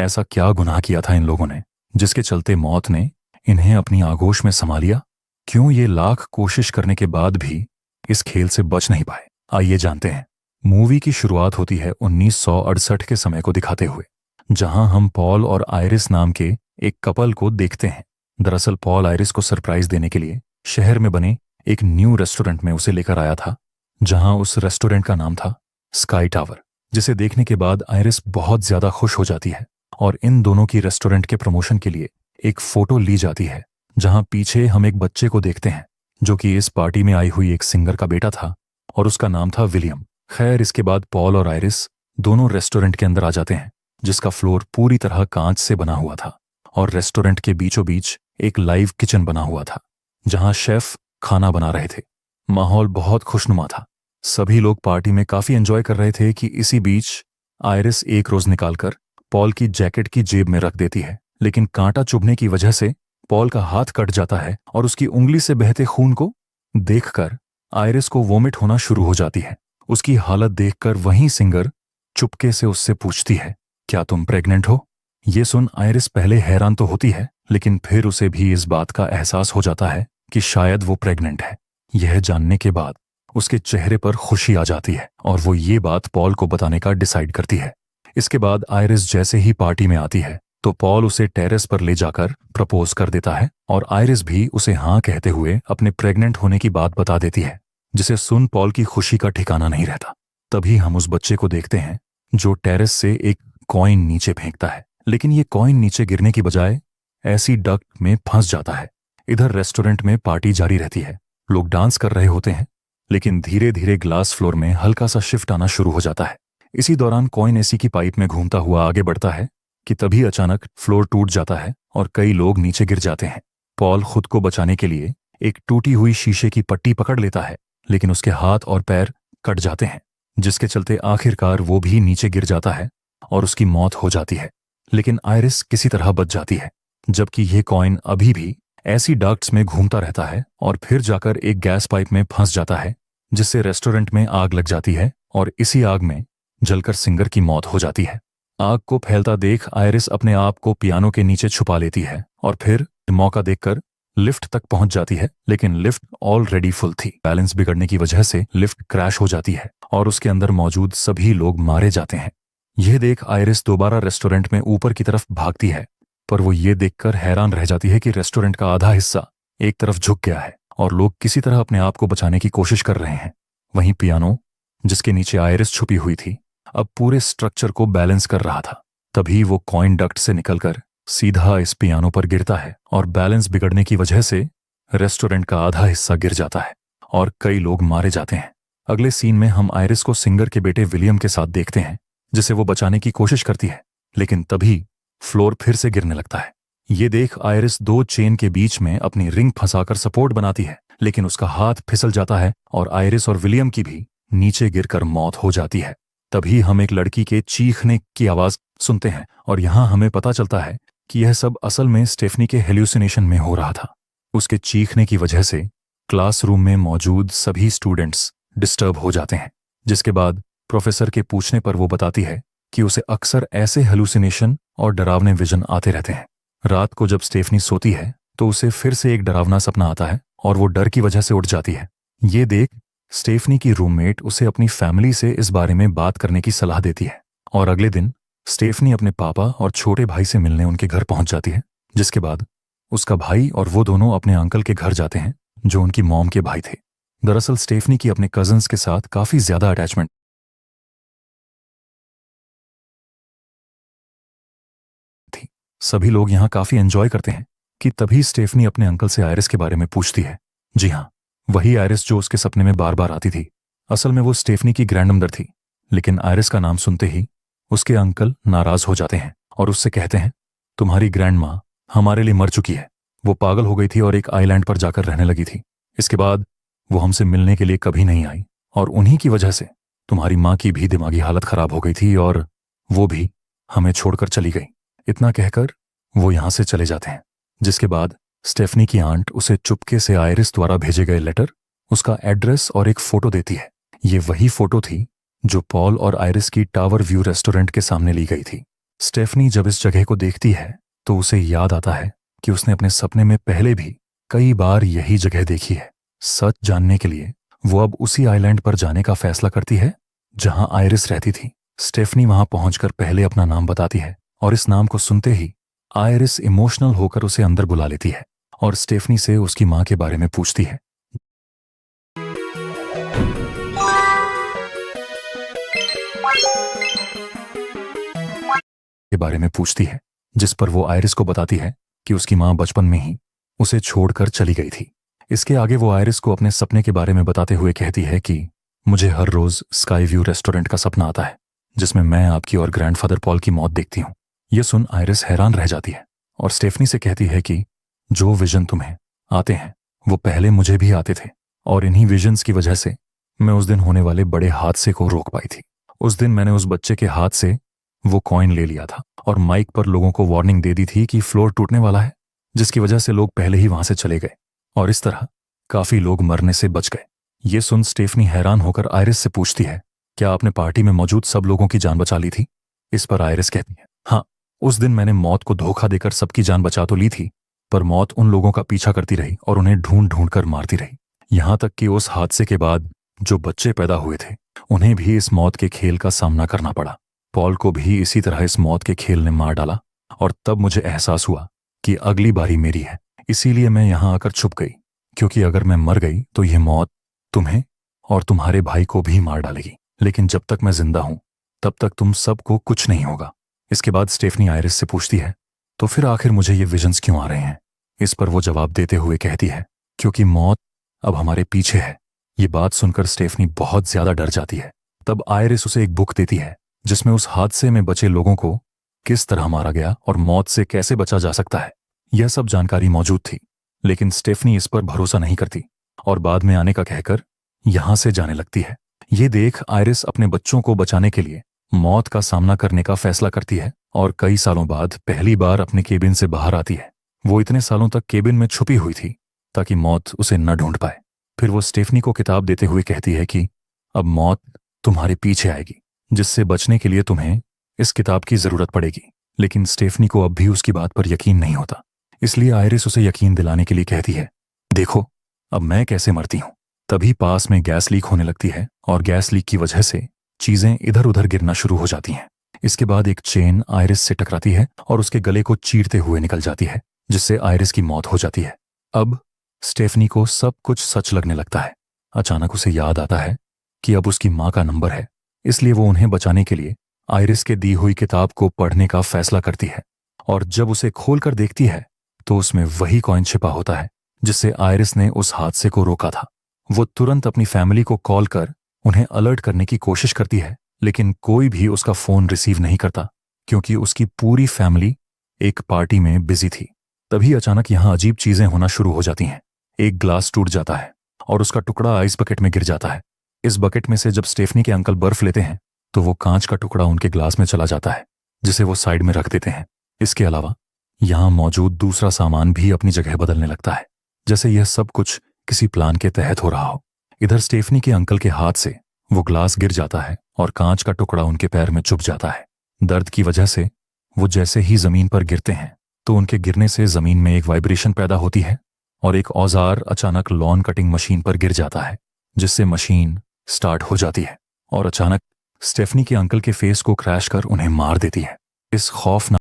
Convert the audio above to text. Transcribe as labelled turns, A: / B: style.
A: ऐसा क्या गुनाह किया था इन लोगों ने, जिसके चलते मौत ने इन्हें अपनी आगोश में समा लिया? क्यों ये लाख कोशिश करने के बाद भी इस खेल से बच नहीं पाए? आइए जानते हैं। मूवी की शुरुआत होती है 1968 के समय को दिखाते हुए, जहां हम पॉल और आयरिस नाम के एक कपल को देखते हैं। दरअसल पॉल आयरिस को सरप्राइज देने के लिए शहर में बने एक न्यू रेस्टोरेंट में उसे लेकर आया था, जहां उस रेस्टोरेंट का नाम था स्काई टावर, जिसे देखने के बाद आयरिस बहुत ज्यादा खुश हो जाती है और इन दोनों की रेस्टोरेंट के प्रमोशन के लिए एक फोटो ली जाती है, जहां पीछे हम एक बच्चे को देखते हैं जो कि इस पार्टी में आई हुई एक सिंगर का बेटा था और उसका नाम था विलियम। खैर, इसके बाद पॉल और आयरिस दोनों रेस्टोरेंट के अंदर आ जाते हैं, जिसका फ्लोर पूरी तरह कांच से बना हुआ था और रेस्टोरेंट के बीचों बीच एक लाइव किचन बना हुआ था, जहां शेफ खाना बना रहे थे। माहौल बहुत खुशनुमा था। सभी लोग पार्टी में काफी एंजॉय कर रहे थे कि इसी बीच आयरिस एक रोज निकालकर पॉल की जैकेट की जेब में रख देती है, लेकिन कांटा चुभने की वजह से पॉल का हाथ कट जाता है और उसकी उंगली से बहते खून को देखकर आयरिस को वोमिट होना शुरू हो जाती है। उसकी हालत देखकर वहीं सिंगर चुपके से उससे पूछती है, क्या तुम प्रेग्नेंट हो? ये सुन आयरिस पहले हैरान तो होती है, लेकिन फिर उसे भी इस बात का एहसास हो जाता है कि शायद वो प्रेग्नेंट है। यह जानने के बाद उसके चेहरे पर खुशी आ जाती है और वो ये बात पॉल को बताने का डिसाइड करती है। इसके बाद आयरिस जैसे ही पार्टी में आती है तो पॉल उसे टेरेस पर ले जाकर प्रपोज कर देता है और आयरिस भी उसे हाँ कहते हुए अपने प्रेग्नेंट होने की बात बता देती है, जिसे सुन पॉल की खुशी का ठिकाना नहीं रहता। तभी हम उस बच्चे को देखते हैं जो टेरेस से एक कॉइन नीचे फेंकता है, लेकिन ये कॉइन नीचे गिरने की बजाय ऐसी डक्ट में फंस जाता है। इधर रेस्टोरेंट में पार्टी जारी रहती है, लोग डांस कर रहे होते हैं, लेकिन धीरे धीरे ग्लास फ्लोर में हल्का सा शिफ्ट आना शुरू हो जाता है। इसी दौरान कॉइन एसी की पाइप में घूमता हुआ आगे बढ़ता है कि तभी अचानक फ्लोर टूट जाता है और कई लोग नीचे गिर जाते हैं। पॉल खुद को बचाने के लिए एक टूटी हुई शीशे की पट्टी पकड़ लेता है, लेकिन उसके हाथ और पैर कट जाते हैं, जिसके चलते आखिरकार वो भी नीचे गिर जाता है और उसकी मौत हो जाती है। लेकिन आयरिस किसी तरह बच जाती है, जबकि यह कॉइन अभी भी ऐसी डक्ट्स में घूमता रहता है और फिर जाकर एक गैस पाइप में फंस जाता है, जिससे रेस्टोरेंट में आग लग जाती है और इसी आग में जलकर सिंगर की मौत हो जाती है। आग को फैलता देख आयरिस अपने आप को पियानो के नीचे छुपा लेती है और फिर मौका देखकर लिफ्ट तक पहुंच जाती है, लेकिन लिफ्ट ऑलरेडी फुल थी। बैलेंस बिगड़ने की वजह से लिफ्ट क्रैश हो जाती है और उसके अंदर मौजूद सभी लोग मारे जाते हैं। यह देख आयरिस दोबारा रेस्टोरेंट में ऊपर की तरफ भागती है, पर वो ये देखकर हैरान रह जाती है कि रेस्टोरेंट का आधा हिस्सा एक तरफ झुक गया है और लोग किसी तरह अपने आप को बचाने की कोशिश कर रहे हैं। वहीं पियानो, जिसके नीचे आयरिस छुपी हुई थी, अब पूरे स्ट्रक्चर को बैलेंस कर रहा था। तभी वो कॉइन डक्ट से निकलकर सीधा इस पियानो पर गिरता है और बैलेंस बिगड़ने की वजह से रेस्टोरेंट का आधा हिस्सा गिर जाता है और कई लोग मारे जाते हैं। अगले सीन में हम आयरिस को सिंगर के बेटे विलियम के साथ देखते हैं, जिसे वो बचाने की कोशिश करती है, लेकिन तभी फ्लोर फिर से गिरने लगता है। ये देख आयरिस दो चेन के बीच में अपनी रिंग फंसाकर सपोर्ट बनाती है, लेकिन उसका हाथ फिसल जाता है और आयरिस और विलियम की भी नीचे गिरकर मौत हो जाती है। तभी हम एक लड़की के चीखने की आवाज सुनते हैं और यहां हमें पता चलता है कि यह सब असल में स्टेफनी के हेल्यूसिनेशन में हो रहा था। उसके चीखने की वजह से क्लासरूम में मौजूद सभी स्टूडेंट्स डिस्टर्ब हो जाते हैं, जिसके बाद प्रोफेसर के पूछने पर वो बताती है कि उसे अक्सर ऐसे हेल्यूसिनेशन और डरावने विजन आते रहते हैं। रात को जब स्टेफनी सोती है तो उसे फिर से एक डरावना सपना आता है और वो डर की वजह से उठ जाती है। ये देख स्टेफनी की रूममेट उसे अपनी फैमिली से इस बारे में बात करने की सलाह देती है और अगले दिन स्टेफनी अपने पापा और छोटे भाई से मिलने उनके घर पहुंच जाती है, जिसके बाद उसका भाई और वो दोनों अपने अंकल के घर जाते हैं जो उनकी मॉम के भाई थे। दरअसल स्टेफनी की अपने कजन्स के साथ काफी ज्यादा अटैचमेंट थी। सभी लोग यहाँ काफी एंजॉय करते हैं कि तभी स्टेफनी अपने अंकल से आयरिस के बारे में पूछती है। जी हाँ, वही आयरिस जो उसके सपने में बार बार आती थी। असल में वो स्टेफनी की ग्रैंडमदर थी, लेकिन आयरिस का नाम सुनते ही उसके अंकल नाराज हो जाते हैं और उससे कहते हैं, तुम्हारी ग्रैंड माँ हमारे लिए मर चुकी है। वो पागल हो गई थी और एक आइलैंड पर जाकर रहने लगी थी। इसके बाद वो हमसे मिलने के लिए कभी नहीं आई और उन्हीं की वजह से तुम्हारी माँ की भी दिमागी हालत खराब हो गई थी और वो भी हमें छोड़कर चली गई। इतना कहकर वो यहां से चले जाते हैं, जिसके बाद स्टेफनी की आंट उसे चुपके से आयरिस द्वारा भेजे गए लेटर, उसका एड्रेस और एक फोटो देती है। ये वही फोटो थी जो पॉल और आयरिस की टावर व्यू रेस्टोरेंट के सामने ली गई थी। स्टेफनी जब इस जगह को देखती है तो उसे याद आता है कि उसने अपने सपने में पहले भी कई बार यही जगह देखी है। सच जानने के लिए वो अब उसी आइलैंड पर जाने का फैसला करती है जहां आयरिस रहती थी। स्टेफनी वहां पहुंचकर पहले अपना नाम बताती है और इस नाम को सुनते ही आयरिस इमोशनल होकर उसे अंदर बुला लेती है और स्टेफनी से उसकी मां के बारे में पूछती है। जिस पर वो आयरिस को बताती है कि उसकी मां बचपन में ही उसे छोड़कर चली गई थी। इसके आगे वो आयरिस को अपने सपने के बारे में बताते हुए कहती है कि मुझे हर रोज स्काई व्यू रेस्टोरेंट का सपना आता है जिसमें मैं आपकी और ग्रैंडफादर पॉल की मौत देखती हूँ। यह सुन आयरिस हैरान रह जाती है और स्टेफनी से कहती है कि जो विजन तुम्हें आते हैं वो पहले मुझे भी आते थे और इन्हीं विजन्स की वजह से मैं उस दिन होने वाले बड़े हादसे को रोक पाई थी। उस दिन मैंने उस बच्चे के हाथ से वो कॉइन ले लिया था और माइक पर लोगों को वार्निंग दे दी थी कि फ्लोर टूटने वाला है, जिसकी वजह से लोग पहले ही वहां से चले गए और इस तरह काफी लोग मरने से बच गए। ये सुन स्टेफनी हैरान होकर आयरिस से पूछती है, क्या आपने पार्टी में मौजूद सब लोगों की जान बचा ली थी? इस पर आयरिस कहती है, हाँ, उस दिन मैंने मौत को धोखा देकर सबकी जान बचा तो ली थी, पर मौत उन लोगों का पीछा करती रही और उन्हें ढूंढ ढूंढ कर मारती रही। यहां तक कि उस हादसे के बाद जो बच्चे पैदा हुए थे उन्हें भी इस मौत के खेल का सामना करना पड़ा। पॉल को भी इसी तरह इस मौत के खेल ने मार डाला और तब मुझे एहसास हुआ कि अगली बारी मेरी है। इसीलिए मैं यहां आकर छुप गई, क्योंकि अगर मैं मर गई तो यह मौत तुम्हें और तुम्हारे भाई को भी मार डालेगी, लेकिन जब तक मैं जिंदा हूं तब तक तुम सबको कुछ नहीं होगा। इसके बाद स्टेफनी आयरिस से पूछती है, तो फिर आखिर मुझे ये विजन्स क्यों आ रहे हैं? इस पर वो जवाब देते हुए कहती है, क्योंकि मौत अब हमारे पीछे है। ये बात सुनकर स्टेफनी बहुत ज्यादा डर जाती है। तब आयरिस उसे एक बुक देती है जिसमें उस हादसे में बचे लोगों को किस तरह मारा गया और मौत से कैसे बचा जा सकता है, यह सब जानकारी मौजूद थी। लेकिन स्टेफनी इस पर भरोसा नहीं करती और बाद में आने का कहकर यहां से जाने लगती है। ये देख आयरिस अपने बच्चों को बचाने के लिए मौत का सामना करने का फैसला करती है और कई सालों बाद पहली बार अपने केबिन से बाहर आती है। वो इतने सालों तक केबिन में छुपी हुई थी ताकि मौत उसे न ढूंढ पाए। फिर वो स्टेफनी को किताब देते हुए कहती है कि अब मौत तुम्हारे पीछे आएगी, जिससे बचने के लिए तुम्हें इस किताब की जरूरत पड़ेगी। लेकिन स्टेफनी को अब भी उसकी बात पर यकीन नहीं होता, इसलिए आयरिस उसे यकीन दिलाने के लिए कहती है, देखो अब मैं कैसे मरती हूं। तभी पास में गैस लीक होने लगती है और गैस लीक की वजह से चीजें इधर उधर गिरना शुरू हो जाती हैं। इसके बाद एक चेन आयरिस से टकराती है और उसके गले को चीरते हुए निकल जाती है, जिससे आयरिस की मौत हो जाती है। अब स्टेफनी को सब कुछ सच लगने लगता है। अचानक उसे याद आता है कि अब उसकी मां का नंबर है, इसलिए वो उन्हें बचाने के लिए आयरिस के दी हुई किताब को पढ़ने का फैसला करती है और जब उसे खोलकर देखती है तो उसमें वही कॉइन छिपा होता है जिससे आयरिस ने उस हादसे को रोका था। वो तुरंत अपनी फैमिली को कॉल कर उन्हें अलर्ट करने की कोशिश करती है, लेकिन कोई भी उसका फोन रिसीव नहीं करता क्योंकि उसकी पूरी फैमिली एक पार्टी में बिजी थी। तभी अचानक यहां अजीब चीजें होना शुरू हो जाती हैं। एक ग्लास टूट जाता है और उसका टुकड़ा आइस बकेट में गिर जाता है। इस बकेट में से जब स्टेफनी के अंकल बर्फ लेते हैं तो वो कांच का टुकड़ा उनके ग्लास में चला जाता है, जिसे वो साइड में रख देते हैं। इसके अलावा यहां मौजूद दूसरा सामान भी अपनी जगह बदलने लगता है, जैसे यह सब कुछ किसी प्लान के तहत हो रहा हो। इधर स्टेफनी के अंकल के हाथ से वो ग्लास गिर जाता है और कांच का टुकड़ा उनके पैर में चुभ जाता है। दर्द की वजह से वो जैसे ही जमीन पर गिरते हैं तो उनके गिरने से जमीन में एक वाइब्रेशन पैदा होती है और एक औजार अचानक लॉन कटिंग मशीन पर गिर जाता है, जिससे मशीन स्टार्ट हो जाती है और अचानक स्टेफनी के अंकल के फेस को क्रैश कर उन्हें मार देती है। इस खौफनाक